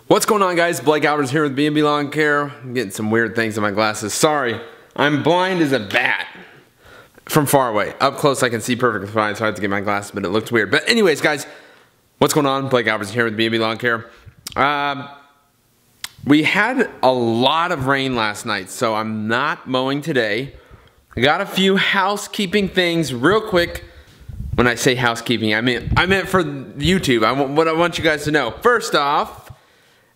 What's going on, guys? Blake Alberts here with B&B Lawn Care. I'm getting some weird things in my glasses. Sorry, I'm blind as a bat from far away. Up close I can see perfectly fine, so I have to get my glasses, but it looks weird. But anyways, guys, what's going on? Blake Alberts here with B&B Lawn Care. We had a lot of rain last night, so I'm not mowing today. I got a few housekeeping things real quick. When I say housekeeping, I meant for YouTube. What I want you guys to know. First off,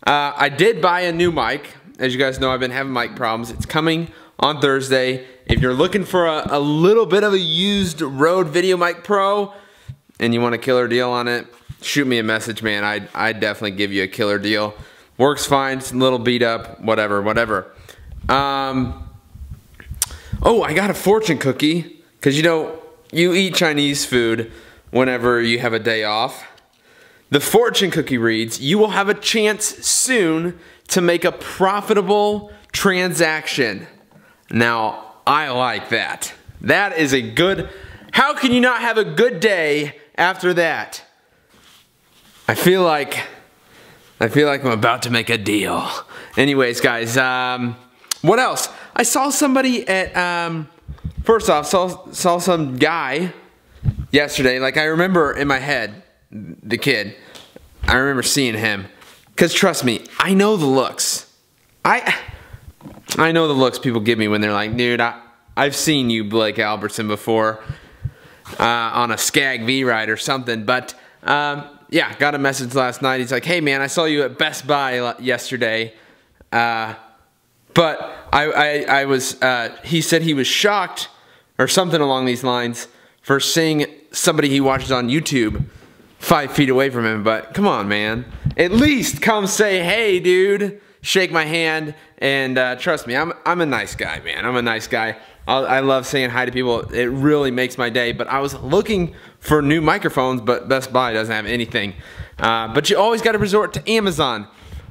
I did buy a new mic. As you guys know, I've been having mic problems. It's coming on Thursday. If you're looking for a little bit of a used Rode Video Mic Pro and you want a killer deal on it, shoot me a message, man. I'd definitely give you a killer deal. Works fine. It's a little beat up. Whatever. Oh, I got a fortune cookie. Because, you know, you eat Chinese food whenever you have a day off. The fortune cookie reads, you will have a chance soon to make a profitable transaction. Now, I like that. That is a good, how can you not have a good day after that? I feel like I'm about to make a deal. Anyways, guys, what else? I saw somebody at, first off, saw some guy yesterday. Like, I remember in my head, the kid, I remember seeing him. Because trust me, I know the looks. I know the looks people give me when they're like, dude, I've seen you, Blake Albertson, before on a Scag V-Ride or something. But yeah, got a message last night. He's like, hey man, I saw you at Best Buy yesterday. But he said he was shocked or something along these lines for seeing somebody he watches on YouTube 5 feet away from him. But come on, man, at least come say, hey dude, shake my hand, and trust me, I'm a nice guy, man. I'm a nice guy. I love saying hi to people. It really makes my day. But I was looking for new microphones, but Best Buy doesn't have anything. But you always got to resort to Amazon.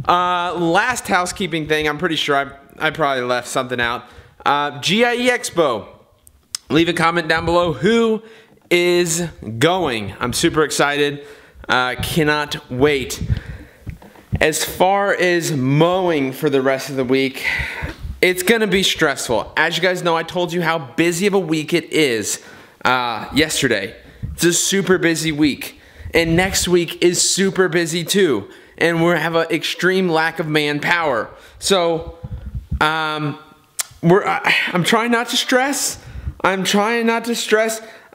Last housekeeping thing, I'm pretty sure I probably left something out. GIE Expo. Leave a comment down below who is going. I'm super excited. Cannot wait. As far as mowing for the rest of the week, it's gonna be stressful. As you guys know, I told you how busy of a week it is yesterday. It's a super busy week. And next week is super busy too. And we have an extreme lack of manpower. So, I'm trying not to stress.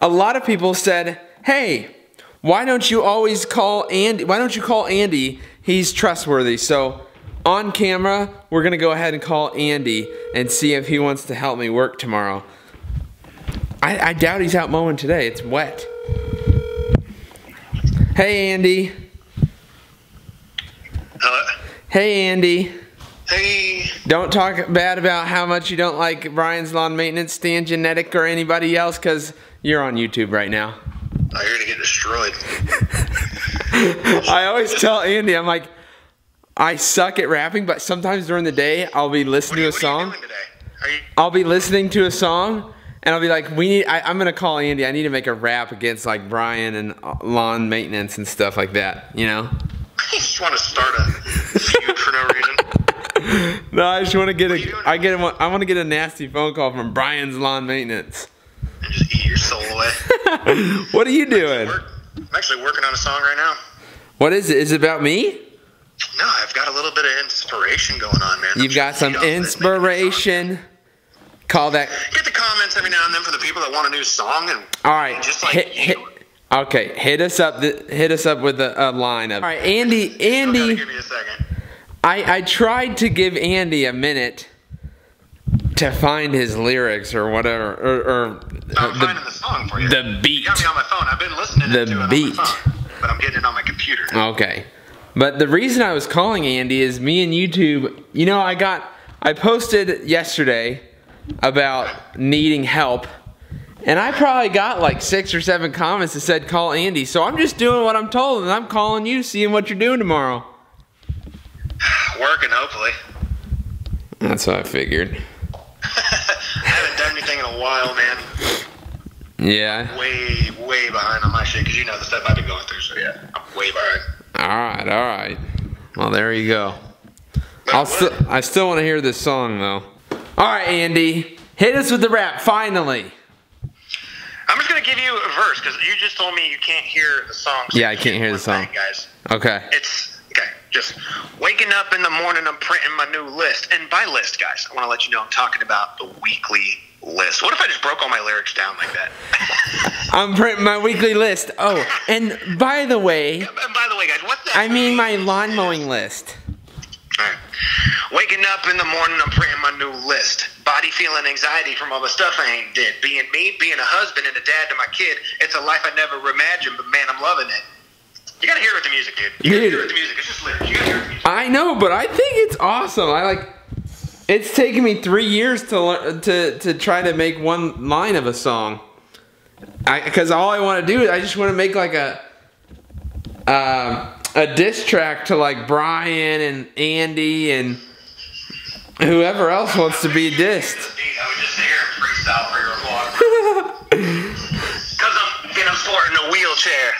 A lot of people said, hey, why don't you always call Andy? Why don't you call Andy? He's trustworthy. So on camera, we're gonna go ahead and call Andy and see if he wants to help me work tomorrow. I doubt he's out mowing today. It's wet. Hey, Andy. Hello. Hey, Andy. Hey. Don't talk bad about how much you don't like Brian's Lawn Maintenance, Stan Genetic, or anybody else, because you're on YouTube right now. Oh, you're gonna get destroyed. I always tell Andy, I'm like, I suck at rapping, but sometimes during the day, I'll be listening to a song. What are you doing today? I'll be listening to a song, and I'll be like, I'm gonna call Andy. I need to make a rap against like Brian and lawn maintenance and stuff like that, you know? I just want to start a feud for no reason. No, I just want to get I want to get a nasty phone call from Brian's Lawn Maintenance. And just eat your soul away. What are you doing? I'm actually working on a song right now. What is it? Is it about me? No, I've got a little bit of inspiration going on, man. You've got some inspiration. Call that. Get the comments every now and then for the people that want a new song, and all right, just like okay, hit us up with a line of. All right, Andy. Give me a second. I tried to give Andy a minute to find his lyrics or whatever, I'm finding the song for you. The beat. You got me on my phone. I've been listening to it on my phone, but I'm getting it on my computer. Okay. But the reason I was calling Andy is me and YouTube, you know, I posted yesterday about needing help, and I probably got like 6 or 7 comments that said call Andy. So I'm just doing what I'm told, and I'm calling you, seeing what you're doing tomorrow. Working, hopefully. That's what I figured. I haven't done anything in a while, man. Yeah. Way behind on my shit, because you know the stuff I've been going through, so yeah, I'm way behind. Alright. Well, there you go. I still want to hear this song though. All right, Andy, hit us with the rap finally. I'm just gonna give you a verse because you just told me you can't hear the song. So yeah, I can't hear the song, guys. Okay. It's okay. Just waking up in the morning, I'm printing my new list, and by list, guys, I want to let you know I'm talking about the weekly list. What if I just broke all my lyrics down like that? I'm printing my weekly list. Oh, and by the way, guys, what's that? I mean my lawn mowing list. All right. Waking up in the morning, I'm printing my new list. Body feeling anxiety from all the stuff I ain't did. Being me, being a husband and a dad to my kid. It's a life I never imagined, but man, I'm loving it. You gotta hear it with the music, dude. You gotta hear it with the music. It's just lyrics. You gotta hear it with the music. I know, but I think it's awesome. It's taken me 3 years to try to make one line of a song. Because all I want to do is I just want to make like a diss track to like Brian and Andy and whoever else wants to be dissed. I would just sit here and freestyle for your vlog. Because I'm sporting a wheelchair.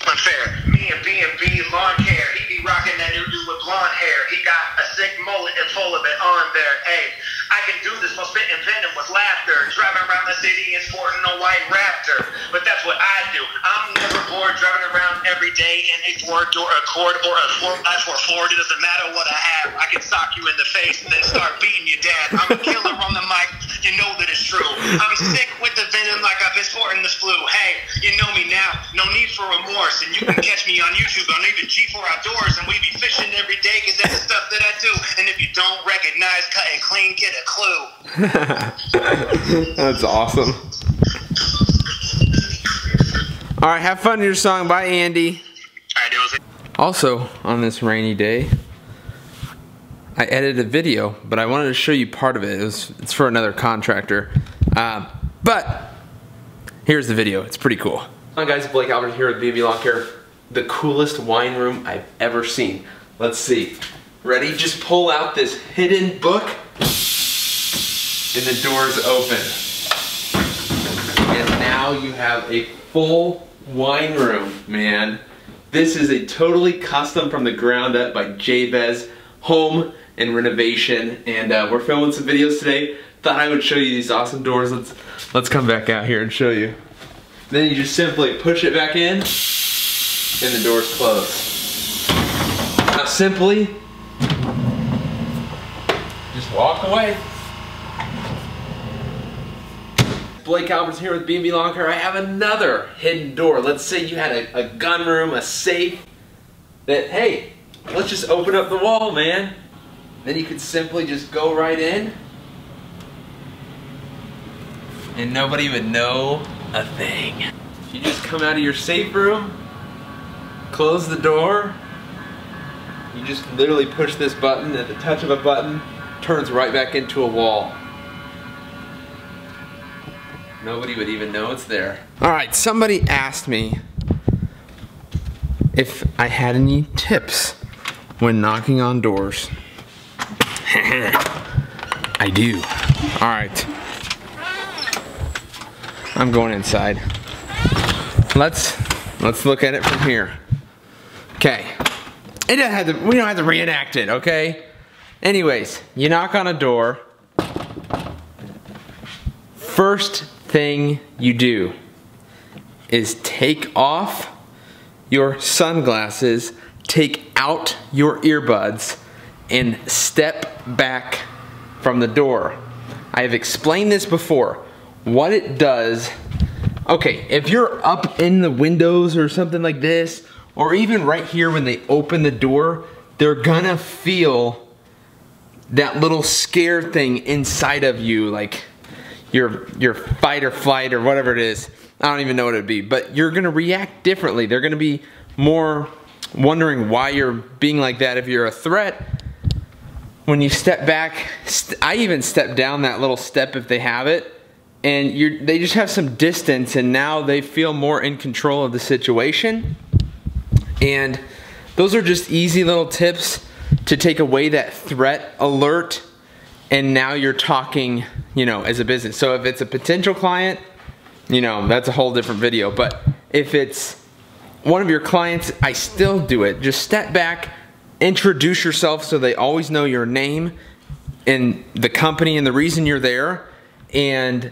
Unfair. Me and B lawn care. He be rocking that new dude with blonde hair. He got a sick mullet and full of it on there. Hey, I can do this while spitting venom with laughter. Driving around the city and sporting a white Raptor. But that's what I do. I'm never bored driving around every day in a Ford or a Accord or a 4x4 Ford. It doesn't matter what I have. I can sock you in the face and then start beating you dad. I'm a killer on the mic. You know that it's true. I'm sick with the venom like I've been sporting this flu. Hey, you know me now. No need for remorse. And you can catch me on YouTube on even G4 Outdoors. And we be fishing every day because that's the stuff that I do. And if you don't recognize cut and clean, get a clue. That's awesome. All right, have fun with your song. Bye, Andy. Also, on this rainy day, I edited a video, but I wanted to show you part of it. It's for another contractor. But here's the video. It's pretty cool. Hi guys, Blake Albert here with bblawncare. The coolest wine room I've ever seen. Let's see. Ready? Just pull out this hidden book and the door's open. And now you have a full wine room, man. This is a totally custom from the ground up by Jabez Home and Renovation, and we're filming some videos today. Thought I would show you these awesome doors. Let's come back out here and show you. Then you just simply push it back in, and the door's closed. Now simply, just walk away. Blake Albert's here with B&B Lawn Care. I have another hidden door. Let's say you had a gun room, a safe, that, hey, let's just open up the wall, man. Then you could simply just go right in, and nobody would know a thing. You just come out of your safe room, close the door, you just literally push this button. At the touch of a button, turns right back into a wall. Nobody would even know it's there. Alright, somebody asked me if I had any tips when knocking on doors. I do. Alright. I'm going inside. Let's look at it from here. Okay. We don't have to reenact it, okay? Anyways, you knock on a door. First thing you do is take off your sunglasses, take out your earbuds, and step back from the door. I have explained this before. What it does, okay, if you're up in the windows or something like this, or even right here when they open the door, they're gonna feel that little scare thing inside of you, like your fight or flight or whatever it is. I don't even know what it'd be, but you're gonna react differently. They're gonna be more wondering why you're being like that. If you're a threat, when you step back, I even step down that little step if they have it, and they just have some distance, and now they feel more in control of the situation. And those are just easy little tips to take away that threat alert, and now you're talking, you know, as a business. So if it's a potential client, you know, that's a whole different video. But if it's one of your clients, I still do it. Just step back, introduce yourself so they always know your name and the company and the reason you're there. And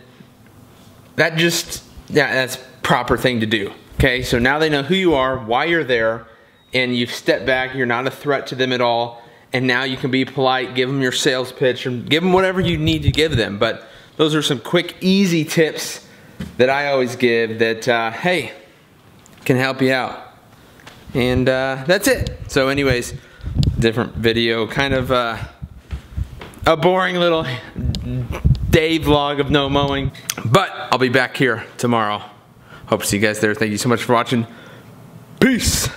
that just, yeah, that's proper thing to do. Okay, so now they know who you are, why you're there, and you've stepped back, you're not a threat to them at all, and now you can be polite, give them your sales pitch, or give them whatever you need to give them. But those are some quick, easy tips that I always give that, hey, can help you out. And that's it. So anyways, different video, kind of a boring little day vlog of no mowing. But I'll be back here tomorrow. Hope to see you guys there. Thank you so much for watching. Peace.